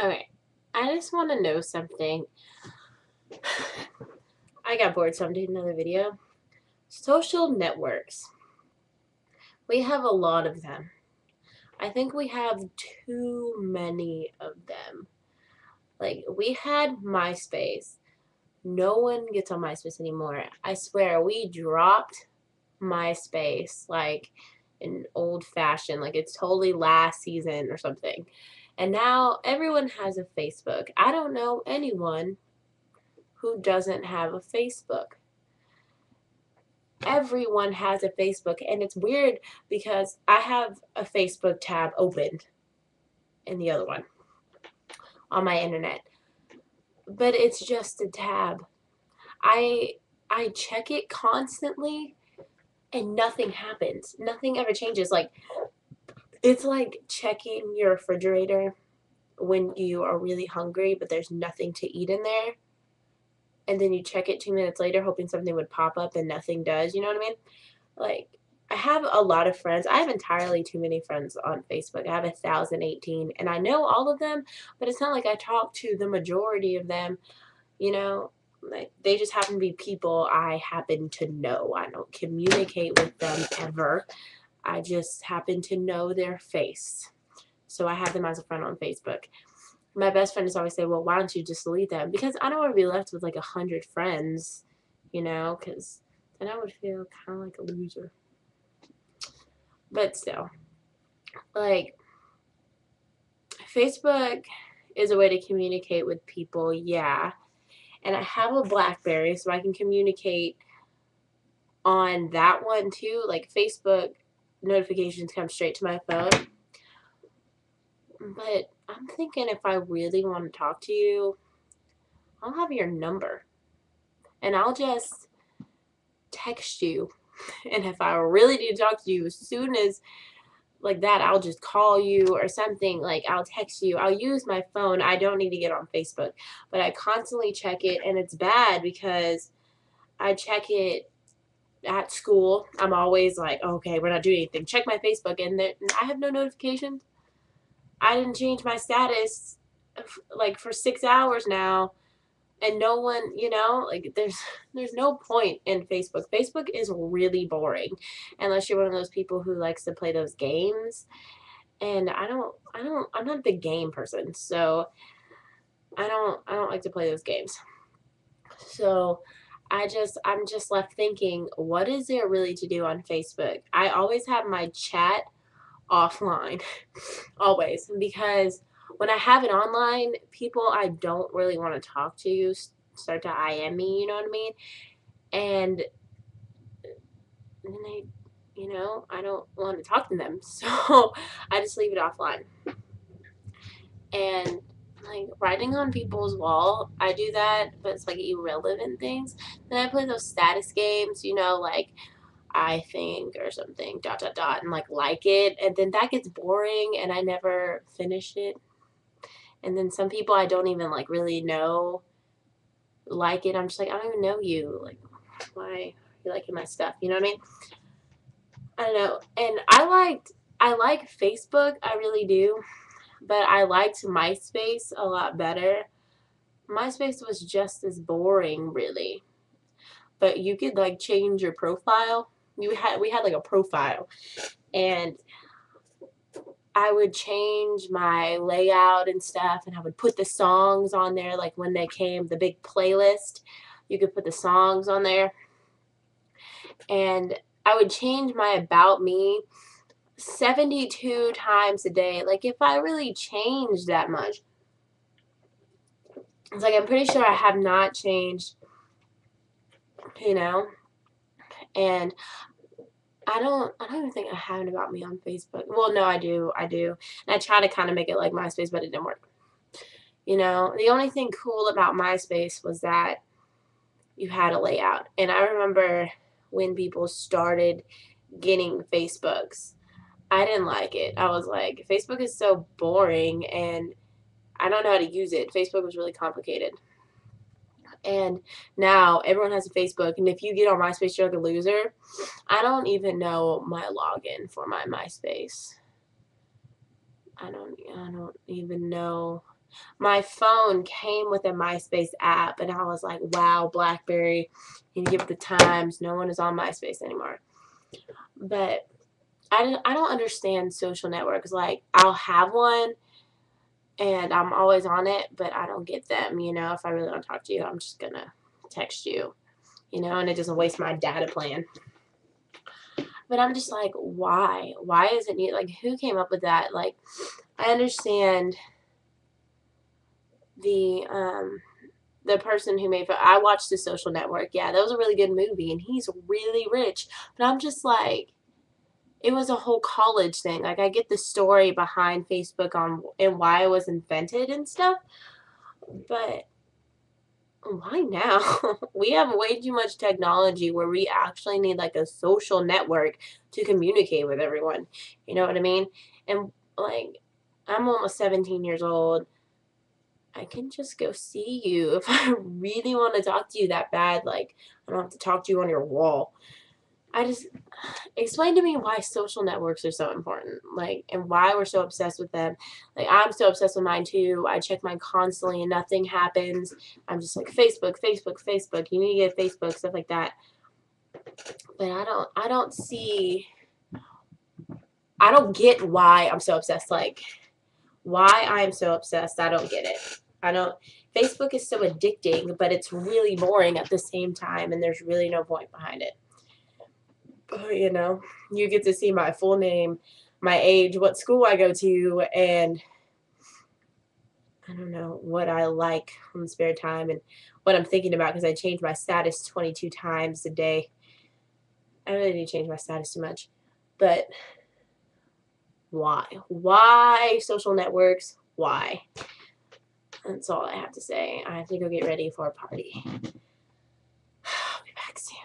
Okay, I just want to know something. I got bored, so I'm doing another video. Social networks. We have a lot of them. I think we have too many of them. Like, we had MySpace. No one gets on MySpace anymore. I swear, we dropped MySpace like an old fashioned, like it's totally last season or something. And now everyone has a Facebook. I don't know anyone who doesn't have a Facebook. Everyone has a Facebook, and it's weird because I have a Facebook tab opened in the other one on my internet, but it's just a tab. I I check it constantly and nothing happens. Nothing ever changes. Like, it's like checking your refrigerator when you are really hungry but there's nothing to eat in there, and then you check it 2 minutes later hoping something would pop up and nothing does. You know what I mean? Like, I have a lot of friends. I have entirely too many friends on Facebook. I have 1,018, and I know all of them, but it's not like I talk to the majority of them. You know, like, they just happen to be people I happen to know. I don't communicate with them ever. I just happen to know their face. So I have them as a friend on Facebook. My best friend is always say, well, why don't you just delete them? Because I don't want to be left with like 100 friends, because then I would feel kind of like a loser. But still, like, Facebook is a way to communicate with people, yeah. And I have a BlackBerry, so I can communicate on that one too. Like, Facebook notifications come straight to my phone. But I'm thinking if I really want to talk to you, I'll have your number and I'll just text you. And if I really need to talk to you as soon as like that, I'll just call you or something. Like, I'll text you. I'll use my phone. I don't need to get on Facebook, but I constantly check it, and it's bad because I check it at school. I'm always like, okay, we're not doing anything. Check my Facebook, and then I have no notifications. I didn't change my status like for 6 hours now, and no one, like, there's no point in Facebook. Facebook is really boring unless you're one of those people who likes to play those games. And I'm not a big game person, so I don't like to play those games. So I'm just left thinking, what is there really to do on Facebook? I always have my chat offline. Always, because when I have it online, people I don't really want to talk to start to IM me, you know what I mean? And then I don't want to talk to them, so I just leave it offline. And like, writing on people's wall, I do that, but it's like irrelevant things. Then I play those status games, like I think or something, dot dot dot, and like it, and then that gets boring, and I never finish it. And then some people I don't even like really know like it. I'm just like, I don't even know you. Like, why are you liking my stuff? You know what I mean? I don't know. And I like Facebook, I really do. But I liked MySpace a lot better. MySpace was just as boring, really. But you could like change your profile. We had like a profile, and I would change my layout and stuff, and I would put the songs on there, like when they came, the big playlist. You could put the songs on there, and I would change my About Me 72 times a day. Like, if I really changed that much, it's like I'm pretty sure I have not changed, you know, and I don't even think I have an About Me on Facebook. Well, no, I do, and I try to kind of make it like MySpace, but it didn't work. The only thing cool about MySpace was that you had a layout. And I remember when people started getting Facebooks, I didn't like it. I was like, Facebook is so boring and I don't know how to use it. Facebook was really complicated. And now everyone has a Facebook, and if you get on MySpace, you're like a loser. I don't even know my login for my MySpace. I don't even know. My phone came with a MySpace app, and I was like, wow, BlackBerry, you give it the times. No one is on MySpace anymore. But I don't understand social networks. Like, I'll have one, and I'm always on it, but I don't get them. If I really want to talk to you, I'm just going to text you, and it doesn't waste my data plan. But I'm just like, why? Why isn't it, like, who came up with that? Like, I understand the person who made, I watched The Social Network. Yeah, that was a really good movie, and he's really rich. But I'm just like, it was a whole college thing. Like, I get the story behind Facebook and why it was invented and stuff, but why now? We have way too much technology where we actually need like a social network to communicate with everyone. You know what I mean? And like, I'm almost 17 years old. I can just go see you if I really want to talk to you that bad. Like, I don't have to talk to you on your wall. I just explain to me why social networks are so important, like, and why we're so obsessed with them. Like, I'm so obsessed with mine too. I check mine constantly, and nothing happens. I'm just like, Facebook, Facebook, Facebook. You need to get Facebook, stuff like that. But I don't see. I don't get why I'm so obsessed. Like, why I'm so obsessed. I don't get it. I don't. Facebook is so addicting, but it's really boring at the same time, and there's really no point behind it. You get to see my full name, my age, what school I go to, and I don't know what I like on the spare time and what I'm thinking about, because I change my status 22 times a day. I really need to change my status too much. But why? Why social networks? Why? That's all I have to say. I have to go get ready for a party. I'll be back soon.